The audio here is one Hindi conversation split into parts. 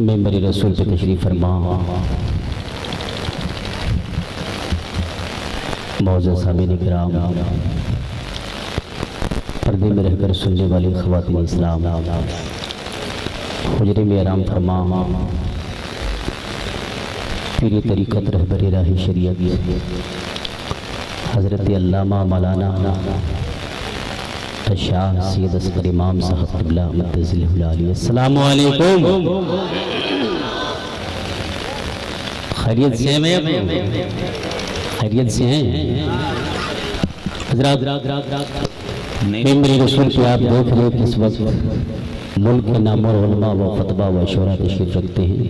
मेंबर रसूल पे तशरीफ फरमा। मौजूद सामीन किराम, पर्दे में रहकर सुनने वाली ख़वातीन इस्लाम, हुजरे में आराम फरमा। पीर तरीक़त रहबर राह शरीयत हज़रत अल्लामा मौलाना शाह सैयद असगर इमाम साहब क़िबला मद्दज़िल्लहु आली। अस्सलामु अलैकुम। खैरियत से हैं? खैरियत से हैं हज़रात? मेरे रसूल की आप देख रहे कि इस वक्त मुल्क के नामवर उलमा व फतवा व शोरा तशरीफ रखते हैं।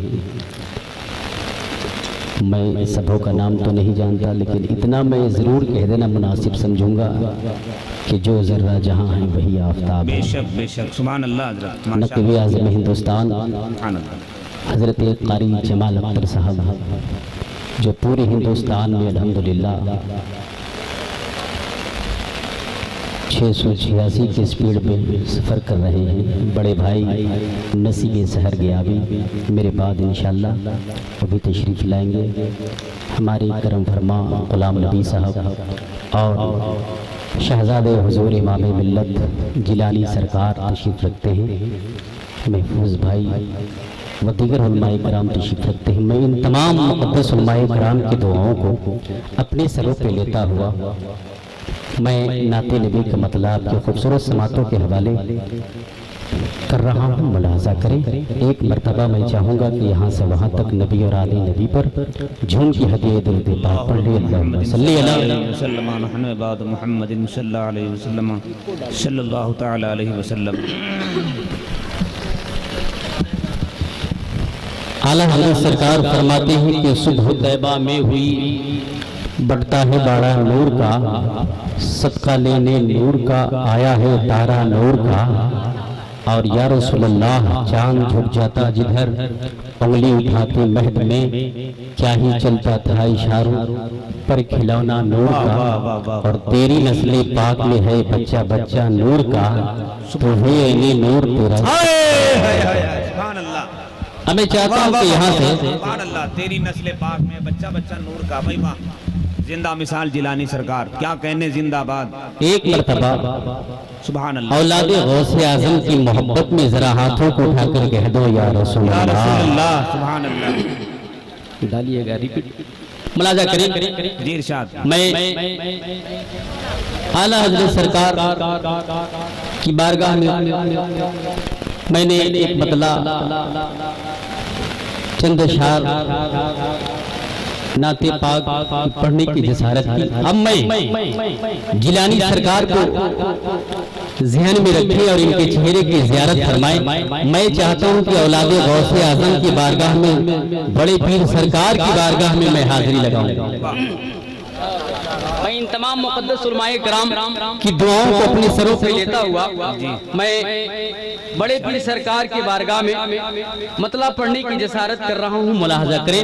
मैं सबों का नाम तो नहीं जानता, लेकिन इतना मैं ज़रूर कह देना मुनासिब समझूंगा कि जो ज़र्रा जहाँ है वही आफ्ताब है। बेशक बेशक, सुभान अल्लाह। नक़ीब आज़म हिंदुस्तान हज़रत क़ारी जमाल अख्तर साहब, जो पूरे हिंदुस्तान में अल्हम्दुलिल्लाह 686 की स्पीड पे सफ़र कर रहे हैं। बड़े भाई नसीब सहर गया भी मेरे बाद इंशाअल्लाह वो भी तशरीफ़ लाएंगे। हमारे करम फरमा ग़ुलाम नबी साहब और शहज़ादे हुज़ूर इमाम मिल्लत जिलानी सरकार तशरीफ़ रखते हैं। महफूज भाई व दीगर उलमाए कराम तशरीफ़ रखते हैं। मैं इन तमाम मुक़द्दस उलमाए कराम की दुआओं को अपने सरों पे लेता हुआ मैं नाते नबी का मतलब के खूबसूरत समातों के हवाले कर रहा हूँ। मुलाज़ा करें। एक मरतबा मैं चाहूँगा कि यहाँ से वहाँ तक नबी और आले नबी पर झूम की हदीए दरूद पाक पढ़ ले। अल्लाहुम्मा सल्ली अला मुहम्मदिन सल्लल्लाहु तआला अलैहि वसल्लम। आला हज़रत सरकार फरमाते हैं कि सुबह तैबा में हुई बढ़ता है बाड़ा नूर का, सदका लेने नूर का आया है तारा नूर का। और या रसूलल्लाह चांद झुक जाता जिधर उंगली उठाते महद में, क्या ही चलता था इशारों पर खिलौना नूर का। और तेरी नस्ल पाक में है बच्चा बच्चा नूर का, तो है ये नूर तेरा। मैं चाहता हूँ कि यहाँ से तेरी नस्ल पाक में बच्चा बच्चा नूर का। भाई वाह, जिंदा मिसाल जिलानी सरकार, क्या कहने जिंदाबाद। एक मरतबा सुभान अल्लाह औलादे गौसे आज़म की मोहब्बत में जरा हाथों को उठाकर कह दो या रसूल अल्लाह। सुभान अल्लाह। डालिएगा, रिपीट मुलाजा करें। जी इरशाद। मैं आला हज़रत सरकार की बारगाह में मैंने एक मतला चंद शार नाते पाक पढ़ने की जसारत की। अब मैं जिलानी सरकार को ज़हन में रखे और इनके चेहरे की ज़ियारत फरमाए। मैं चाहता हूँ कि औलादे गौसे आज़म की बारगाह में, बड़े पीर सरकार की बारगाह में मैं हाजिरी लगाऊं। मैं इन तमाम मुक़द्दस उलमाए कराम की दुआओं को अपने सरों पे लेता हुआ मैं बड़े पीर सरकार की बारगाह में मतलब पढ़ने की जसारत कर रहा हूँ। मुलाहजा करें।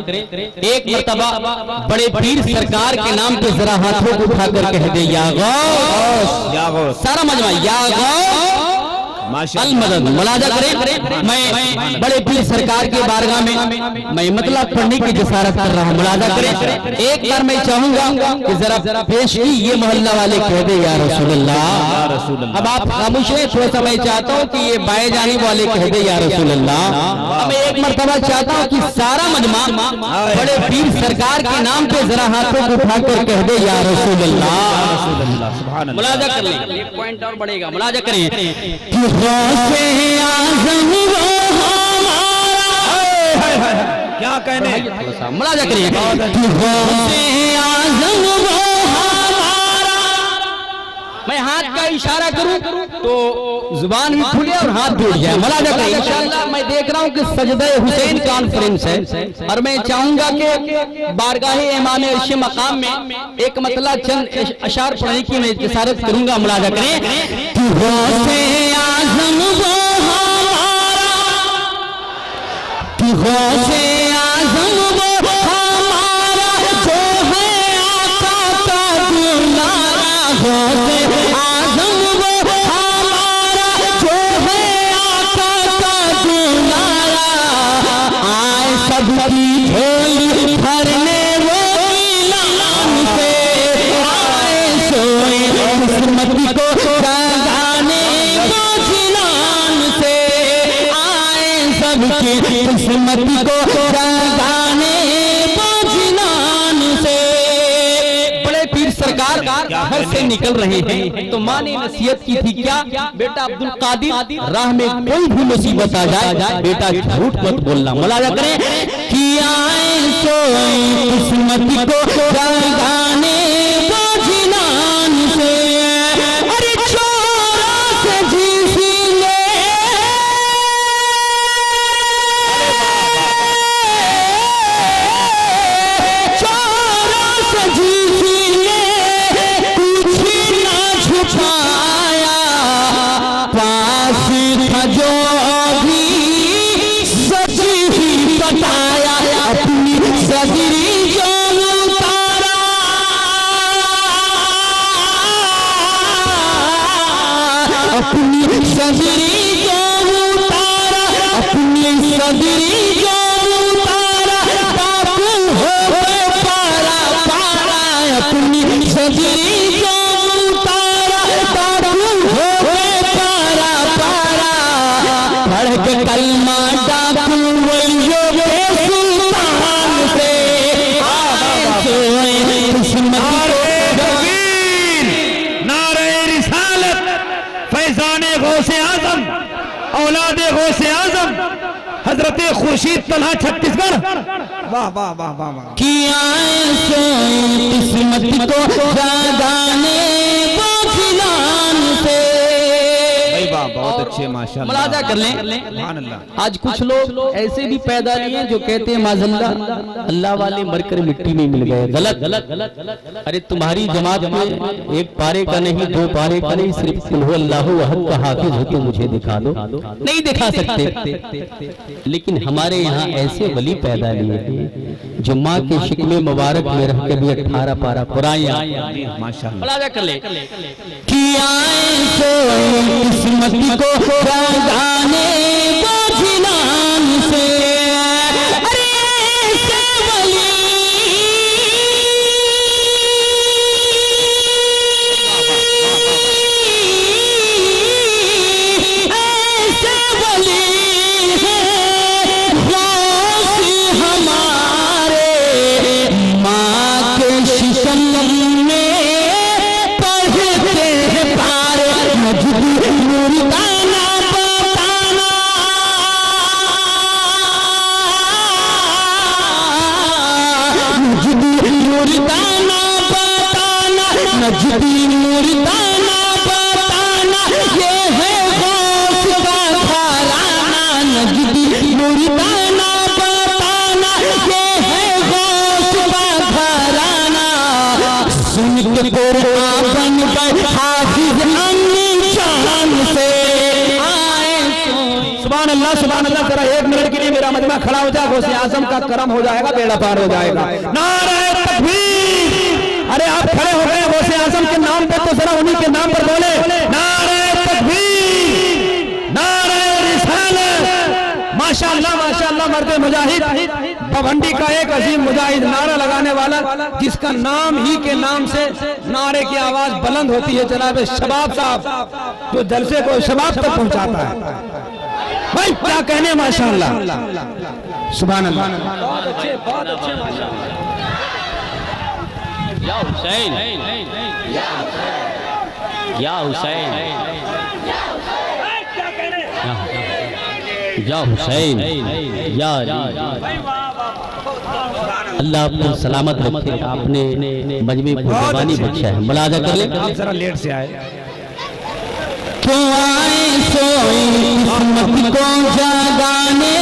एक मरतबा बड़े पीर सरकार के नाम पे जरा हाथों को उठाकर कह दे या गौस। सारा मजमा या गौस अल-मदद। मुलाजा करें। मैं बड़े पीर सरकार के बारगाह में मैं मतलब पढ़ने की जसारत कर रहा हूँ। मुलाजा करें। एक बार मैं चाहूंगा कि जरा पेश की ये मोहल्ला वाले कह दे या रसूलल्लाह। अब आप खामोश हैं, थोड़ा सा मैं चाहता हूँ कि ये बाएं जाने वाले कह दे या रसूलल्लाह। अब मैं एक मरतबा चाहता हूँ कि सारा मजमा बड़े पीर सरकार के नाम पे जरा हाथों को उठाकर कह दे या रसूलल्लाह। मुलाजा कर लें, एक पॉइंट और बढ़ेगा। मुलाजा करें। क्या कहने, मुलाजा करिए। मैं हाथ का इशारा करूं तो जुबान भी खुले और हाथ जुड़ जाए। मुलाजा करिए। इंशाअल्लाह मैं देख रहा हूं कि सजदे हुसैन कॉन्फ्रेंस है और मैं चाहूंगा कि बारगाह इमाम अर्श मकाम में एक मतला चंद अशार पढ़ने की मैं इशारत करूंगा। मुलाजा करें। गौसे आज़म वो हमारा जो है आका का दुलारा। गौसे आज़म वो हमारा जो है आका का दुलारा। किस्मत को जगाने जिनान से। बड़े पीर सरकार घर से निकल रहे हैं तो माँ ने नसीहत की थी क्या, बेटा अब्दुल कादिर राह में कोई भी मुसीबत आ जाए बेटा झूठ मत बोलना। मुलाजा करें कि आए सोई किस्मत को जगाने जिनान से। अरे छोरा से जिसने छुपाया पास था जो भी सच ही बताया। अपनी सदरी जो उतारा अपनी सदरी जो उतारा अपनी सदरी जो उतारा बाबू हो पारा पारा। अपनी सदरी जो कलमा डाकू वलियो के सुल्तान से। नारे रिसालत फैजाने गौसे आजम औलादे गौसे आजम हजरत खुर्शीद तलहा छत्तीसगढ़। वाह वाह वाह वाह वाह। कि आए सोई किस्मत को जगाने जिनान से। बहुत अच्छे माशाल्लाह। मुलाजा कर लें आज कुछ लोग ऐसे भी पैदा लिए जो कहते हैं माज़अल्लाह अल्लाह वाले मरकर मिट्टी में मिल गए। गलत गलत। अरे तुम्हारी जमात में एक पारे का नहीं, दो पारे का नहीं, सिर्फ कुल हु अल्लाहु अहद का हाफिज हो तो मुझे दिखा दो। नहीं दिखा सकते, लेकिन हमारे यहाँ ऐसे वली पैदा लिए जो माँ के शिकवे मुबारक में रह के भी 18 पारा कुरान माशाल्लाह। मुलाजा कर ले कि आए सोई किस्मत को जगाने जिनान से। अरे ऐसे वली ऐसे वली गौस हमारे माँ के शिकम में पढ़ते हैं पारे। मजबूर मुर्दाना बताना नजदी मुर्दाना बताना नजदी मुर्दाना बताना। ये है गौस का घराना। नजदी मुर्दाना बताना ये है गौस का घराना। सुन के कुरान बन गए हाफिज से। सुभान अल्लाह सुभान अल्लाह। जरा 1 मिनट के लिए मेरा मजमा खड़ा हो जाए, गौसे आजम का करम हो जाएगा, बेड़ा पार हो जाएगा। नारे तकबीर। अरे आप खड़े हो गए गौसे आजम के नाम पे तो जरा उन्हीं के नाम पर बोले नारे तकबीर नारे रिसालत। माशाअल्लाह माशाअल्लाह। मर्दे मुजाहिद पवंडी का एक अजीम मुजाहिद नारा लगाने वाला जिसका नाम ही के नाम से नारे की आवाज बुलंद होती है जनाब शबाब साहब, जो जलसे को शबाब तक पहुंचाता है। भाई क्या कहने माशाअल्लाह सुभान अल्लाह। बहुत अच्छे माशाअल्लाह। या हुसैन या हुसैन या हुसैन या अल्लाह आपको सलामत रखे। आपने मजमे को जवानी बख्शा है। मुलाजा कर ले। आप जरा लेट से आए। क्यों आए सोई किस्मत को जगाने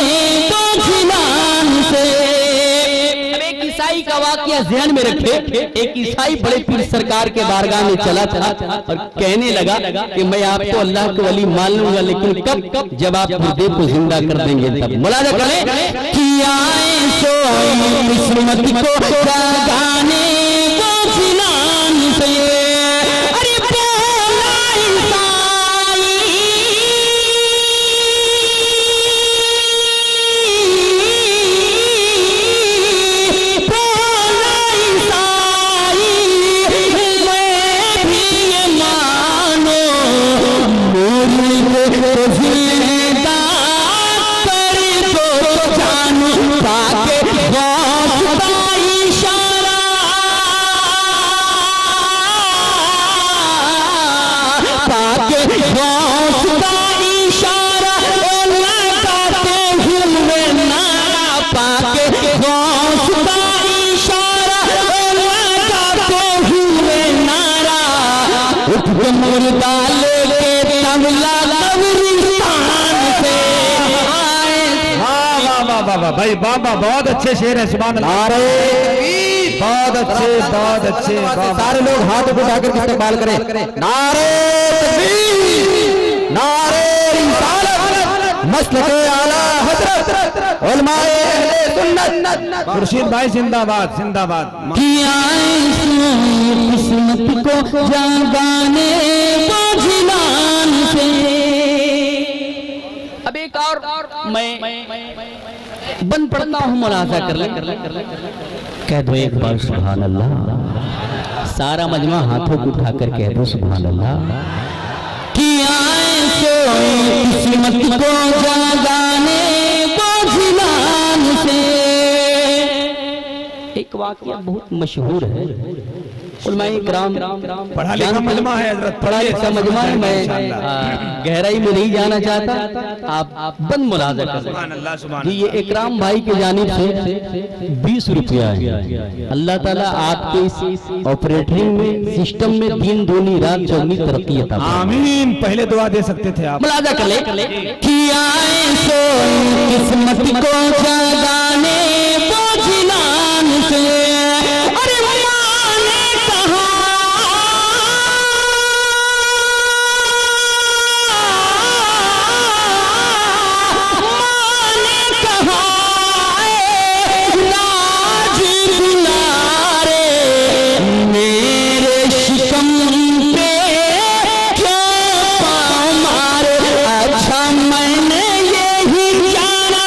जिनान से। एक ईसाई का वाकया ध्यान में रखे। एक ईसाई बड़े पीर सरकार के बारगाह में चला था और कहने लगा कि मैं आपको अल्लाह के वली मान लूंगा, लेकिन कब जब आप मुर्दे को जिंदा कर देंगे तब। मुलाजा करें कि आए सोई किस्मत को जगाने जिनान से। अरे बोला जिंदा कर दो जानो के मुर्दा लेके तबला कब्रिस्तान से आए। वाह वाह वाह वाह वाह भाई बाबा बहुत अच्छे शेर है सुभान अल्लाह। अरे बहुत अच्छे बहुत अच्छे। सारे लोग हाथ उठाकर इस्तेमाल करें। नारे तकबीर नारे रिसालत मसलके आला हजरत उलमाए अहले सुन्नत। खुर्शीद भाई जिंदाबाद जिंदाबाद। किया किस्मत को जगाने बोझिलान से। अब एक और मैं बन पड़ता हूँ, मुलाजा कर ले। कह दो एक बार सुभान अल्लाह। सारा मजमा हाथों को उठाकर कह दो सुभान अल्लाह। किया किस्मत को जगाने बोझिलान से। एक वाकया बहुत मशहूर है, उलमाए किराम पढ़ा लिखा मजमा है हजरत, पढ़ा लिखा मजमा है। मैं गहराई में नहीं जाना चाहता, आप बंद मुलाजा कर। जी ये इकराम भाई की जानिब से 20 रुपया है। अल्लाह ताला आपके इस ऑपरेटिंग में सिस्टम में दिन दूनी रात चौगनी तरक्की अता फरमाए। आमीन। पहले दुआ दे सकते थे आप। मुलाजा कर ले। किया किस्मत को जगाने बोझिलान से। अरे माने कहा माने कहा नाज दुलारे मेरे शिकम पे क्यों पाँव मारे। अच्छा मैंने यही जाना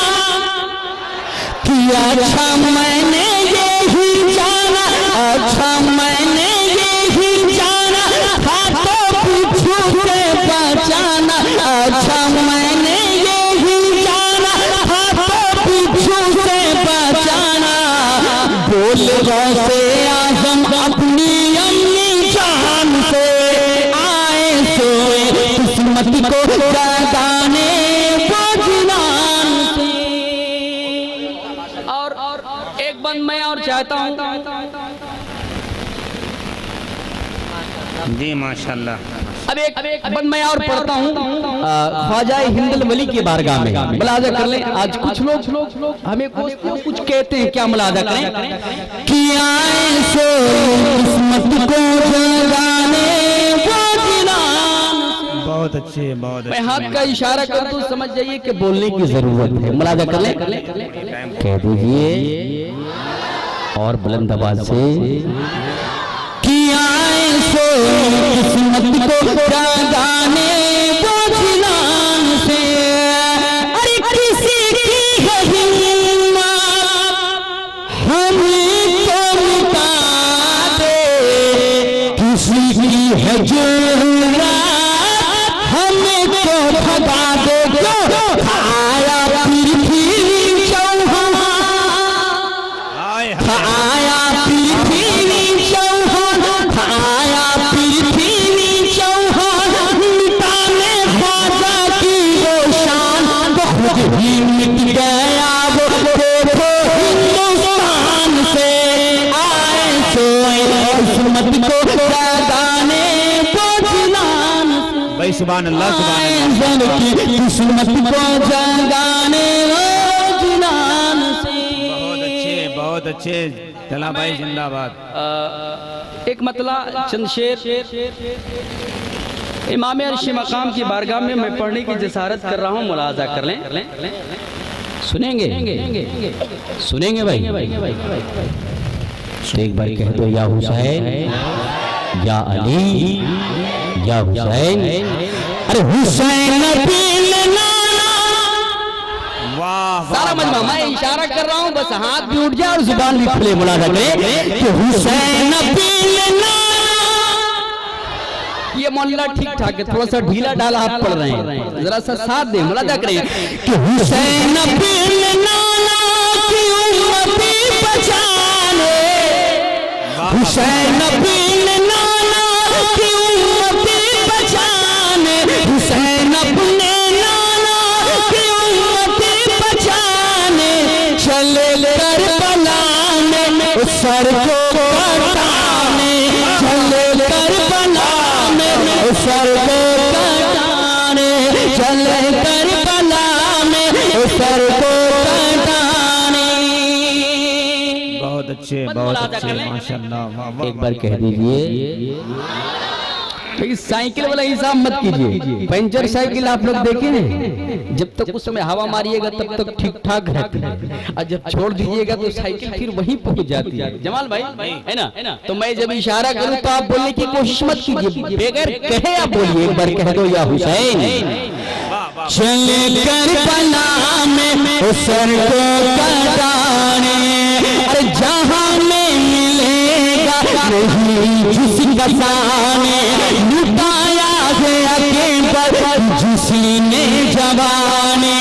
कि अच्छा मैंने यही जाना। अच्छा मैंने यही जाना हाथों पीछू से बचाना। अच्छा मैंने यही जाना हाथों पीछू से बचाना। बोल से आजम अपनी अम्मी जान से आए सोए किस्मत को जगाने बोझिलान से। और एक बंद मैं और चाहता हूँ। जी माशाल्लाह। अब एक बंद मैं और पढ़ता हूँ ख्वाजा हिंदल वली की बारगाह में। मुलाजा कर लें। आज कुछ लोग हमें कुछ कहते हैं, क्या मुलाजा करें। किया सो किस्मत को जगाने बोझिलान। बहुत अच्छे बहुत मैं अच्छे। हाथ का इशारा कर दूं, समझ जाइए कि बोलने की जरूरत है। मुलाजा कर लें। कह दीजिए और बुलंद आवाज से। किया सो किस्मत को जगाने बोझिलान से। अरे किसी की है हिम्मत हमको मिटा दे। किसी की है जुर्रत हमको भगा दे। आया पृथ्वी चौहान आया पृथ्वी चौहान आया पृथ्वी चौहान मिटाने ख्वाजा की वो शान। बहुत ही मिट गया वो देखो हिंदुस्तान से आए सोए किस्मत को जगाने बोझिलान से। भाई सुभान अल्लाह सुभान अल्लाह। किस्मत को जगाने बोझिलान से। बहुत अच्छे बहुत अच्छे। चला भाई जिंदाबाद। एक मतला चंद शेर इमाम अर्श मकाम की बारगाह में मैं पढ़ने की जसारत कर रहा हूँ। मुलाजा कर लें। सुनेंगे सुनेंगे भाई। तो एक बार कह दो या हुसैन या अली या हुसैन। अरे हुसैन बिन नाना। वाह सारा मजमा मैं इशारा कर रहा हूँ, बस हाथ भी उठ जाए और जुबान भी खुले। मुलाजा करें कि हुसैन बिन नाना। ये मोहल्ला ठीक ठाक है, थोड़ा सा ढीला ढाला आप पढ़ रहे हैं, जरा सा साथ दें। मुलाजा करें कि हुसैन बिन नाना की उम्मती बचाने। हुसैन बिन नाना की उम्मती बचाने। हुसैन अपने नाना की उम्मती बचाने। चले करबला में उस सर को कटाने। चले करबला में सर को कटाने, चले करबला में सर को कटाने। बहुत अच्छे, बहुत अच्छे, माशाअल्लाह। एक बार कह दीजिए। साइकिल वाला हिसाब मत कीजिए। पंचर साइकिल आप लोग देखे हैं, जब तक उस समय हवा मारिएगा तब तक ठीक ठाक रहती है, और जब छोड़ दीजिएगा तो साइकिल फिर वहीं पहुंच जाती है। जमाल भाई है ना? तो मैं जब इशारा करूं तो आप बोलने की कोशिश मत कीजिए, बगैर कहे आप बोलिए। एक बार कह दो या हुसैन। चले करबला में सर को कटाने, अरे जहां में मिलेगा नहीं जिस बसाने, लुटाया गया के पर जिसने जवाने,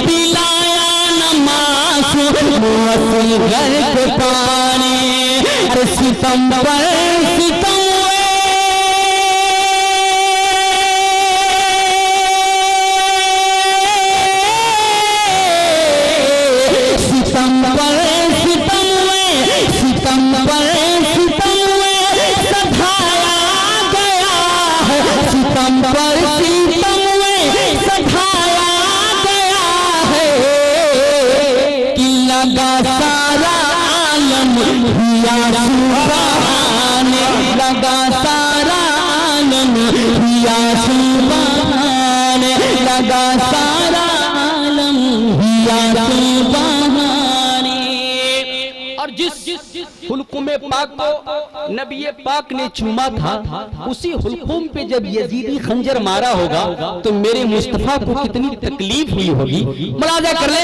पिलाया नमाज़ मुअस्सिर को पाने, अरे सितम पर सितम लगा सारा आलम हिया सुभाने, लगा सारा आलम हिया सुभाने। और जिस हुलकुम पाक को नबी पाक ने चूमा था, उसी हुलकुम पे जब यजीदी खंजर मारा होगा तो मेरे मुस्तफा को कितनी तकलीफ हुई होगी। मुलाजा कर ले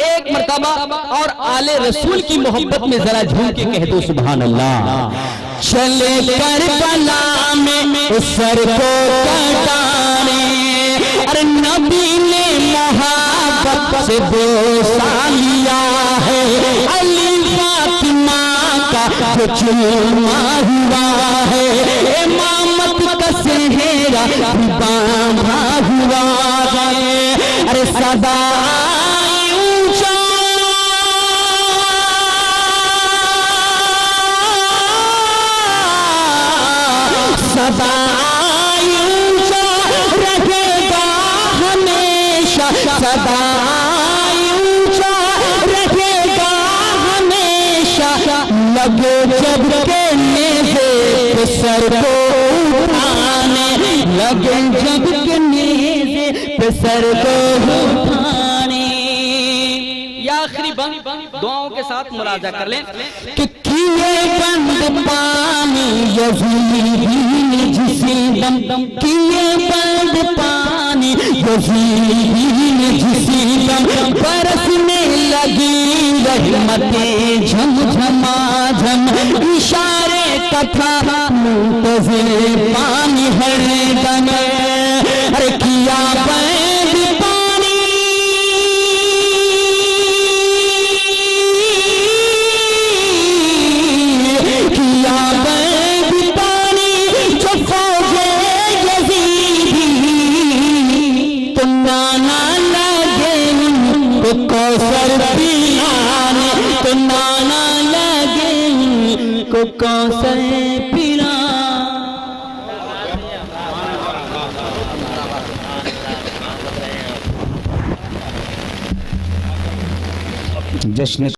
एक मर्तबा, और आले रसूल की मोहब्बत में जरा झूम के कह दो सुभान अल्लाह। चले करबला में सर को कटाने, अरे नबी ने मोहब्बत से बोसा लिया है, अली फातिमा का जो चूमा हुआ है, इमामत का सेहरा बांधा हुआ है, अरे सदा सदा ऊंचा रहेगा हमेशा, सदा ऊंचा रहेगा हमेशा, लगे जब के नेज़े पे सर को उठाने, लगे जब के नेज़े पे सर को उठाने। या आखिरी बंद दुआओं के साथ मुलाजा कर लें कि किए बंद पानी यजीदी ने जिसे दम, किए बंद पानी यजीदी ने जिसे दम, बरसने लगी रहमतें झमझमा झम, इशारे कथा मुंतज़िर पानी हर दम, अरे किया बंद पानी कौसर पिलाने, तो नाना लगे को कौसर पिला। जश्न